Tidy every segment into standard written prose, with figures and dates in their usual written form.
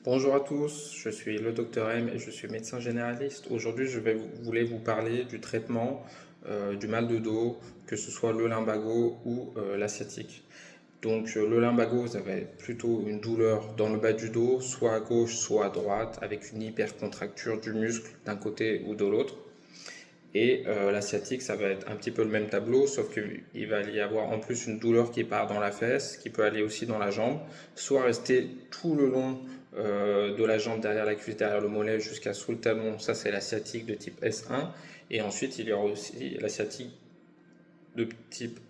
Bonjour à tous, je suis le docteur M et je suis médecin généraliste. Aujourd'hui, voulais vous parler du traitement du mal de dos, que ce soit le lumbago ou la sciatique. Donc, le lumbago, ça va être plutôt une douleur dans le bas du dos, soit à gauche, soit à droite, avec une hypercontracture du muscle d'un côté ou de l'autre. Et la sciatique, ça va être un petit peu le même tableau, sauf qu'il va y avoir en plus une douleur qui part dans la fesse, qui peut aller aussi dans la jambe, soit rester tout le long de la jambe derrière la cuisse, derrière le mollet jusqu'à sous le talon. Ça, c'est la sciatique de type S1. Et ensuite, il y aura aussi la sciatique de type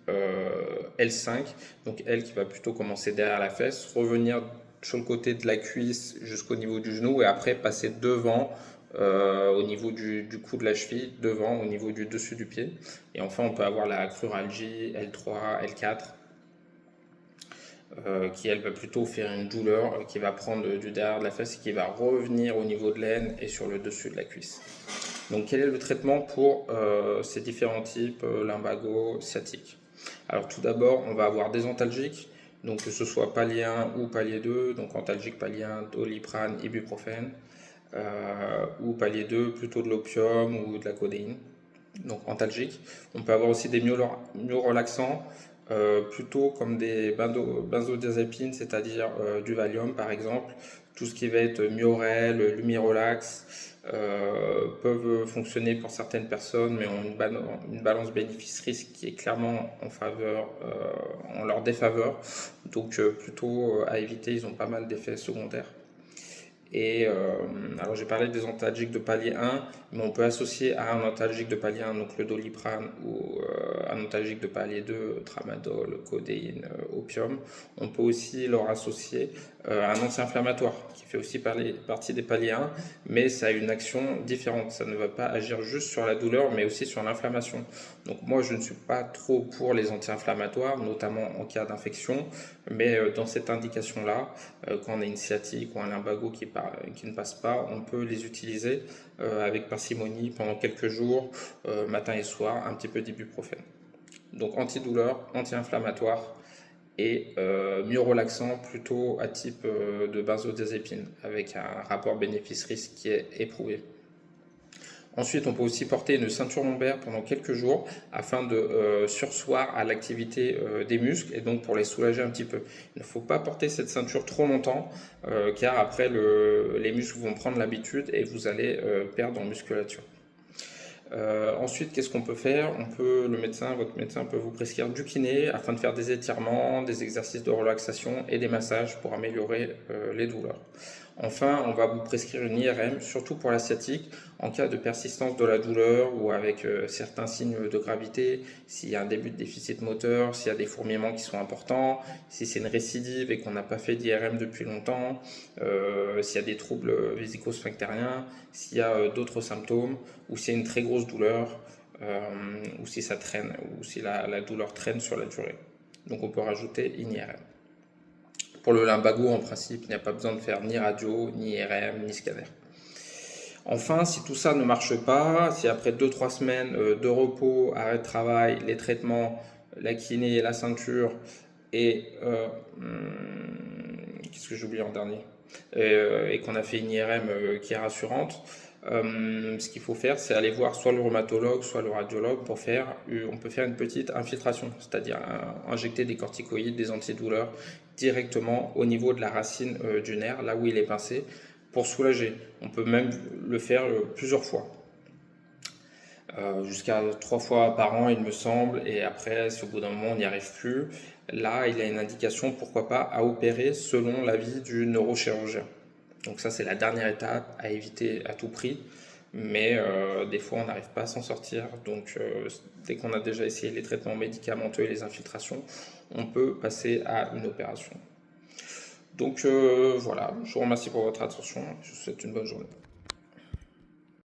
L5, donc L qui va plutôt commencer derrière la fesse, revenir sur le côté de la cuisse jusqu'au niveau du genou et après passer devant au niveau du cou de la cheville, devant au niveau du dessus du pied. Et enfin, on peut avoir la cruralgie L3, L4. Qui elle va plutôt faire une douleur qui va prendre du derrière de la fesse et qui va revenir au niveau de l'aine et sur le dessus de la cuisse. Donc quel est le traitement pour ces différents types lumbago, sciatique? Alors tout d'abord, on va avoir des antalgiques, donc que ce soit palier 1 ou palier 2, donc antalgique palier 1, doliprane, ibuprofène, ou palier 2, plutôt de l'opium ou de la codéine, donc antalgique. On peut avoir aussi des myorelaxants, plutôt comme des benzodiazépines, c'est-à-dire du Valium par exemple. Tout ce qui va être Miorel, Lumirolax peuvent fonctionner pour certaines personnes, mais ont une balance bénéfice-risque qui est clairement en leur défaveur. Donc plutôt à éviter, ils ont pas mal d'effets secondaires. Et alors j'ai parlé des antalgiques de palier 1, mais on peut associer à un antalgique de palier 1, donc le doliprane, ou un antalgique de palier 2, tramadol, codéine, opium. On peut aussi leur associer un anti-inflammatoire qui fait aussi partie des paliers 1, mais ça a une action différente. Ça ne va pas agir juste sur la douleur, mais aussi sur l'inflammation. Donc moi je ne suis pas trop pour les anti-inflammatoires, notamment en cas d'infection, mais dans cette indication-là, quand on a une sciatique ou un lumbago qui ne passe pas, on peut les utiliser avec parcimonie pendant quelques jours, matin et soir, un petit peu d'ibuprofène. Donc antidouleur, anti-inflammatoire et mieux relaxant plutôt à type de benzodiazépine avec un rapport bénéfice-risque qui est éprouvé. Ensuite, on peut aussi porter une ceinture lombaire pendant quelques jours afin de surseoir à l'activité des muscles et donc pour les soulager un petit peu. Il ne faut pas porter cette ceinture trop longtemps car après les muscles vont prendre l'habitude et vous allez perdre en musculature. Ensuite, qu'est-ce qu'on peut faire? Votre médecin peut vous prescrire du kiné afin de faire des étirements, des exercices de relaxation et des massages pour améliorer les douleurs. Enfin, on va vous prescrire une IRM, surtout pour la sciatique, en cas de persistance de la douleur ou avec certains signes de gravité, s'il y a un début de déficit moteur, s'il y a des fourmillements qui sont importants, si c'est une récidive et qu'on n'a pas fait d'IRM depuis longtemps, s'il y a des troubles vésico-sphinctériens, s'il y a d'autres symptômes, ou s'il y a une très grosse douleur, ou si ça traîne, ou si la douleur traîne sur la durée. Donc on peut rajouter une IRM. Pour le lumbago, en principe, il n'y a pas besoin de faire ni radio, ni IRM, ni scanner. Enfin, si tout ça ne marche pas, si après 2-3 semaines de repos, arrêt de travail, les traitements, la kiné, la ceinture et qu'est-ce que j'ai oublié en dernier et qu'on a fait une IRM qui est rassurante, ce qu'il faut faire, c'est aller voir soit le rhumatologue, soit le radiologue on peut faire une petite infiltration, c'est-à-dire injecter des corticoïdes, des antidouleurs directement au niveau de la racine du nerf, là où il est pincé, pour soulager. On peut même le faire plusieurs fois. Jusqu'à 3 fois par an, il me semble, et après, si au bout d'un moment on n'y arrive plus, là, il y a une indication, pourquoi pas, à opérer selon l'avis du neurochirurgien. Donc ça, c'est la dernière étape à éviter à tout prix, mais des fois, on n'arrive pas à s'en sortir. Donc, dès qu'on a déjà essayé les traitements médicamenteux et les infiltrations, on peut passer à une opération. Donc voilà, je vous remercie pour votre attention, je vous souhaite une bonne journée.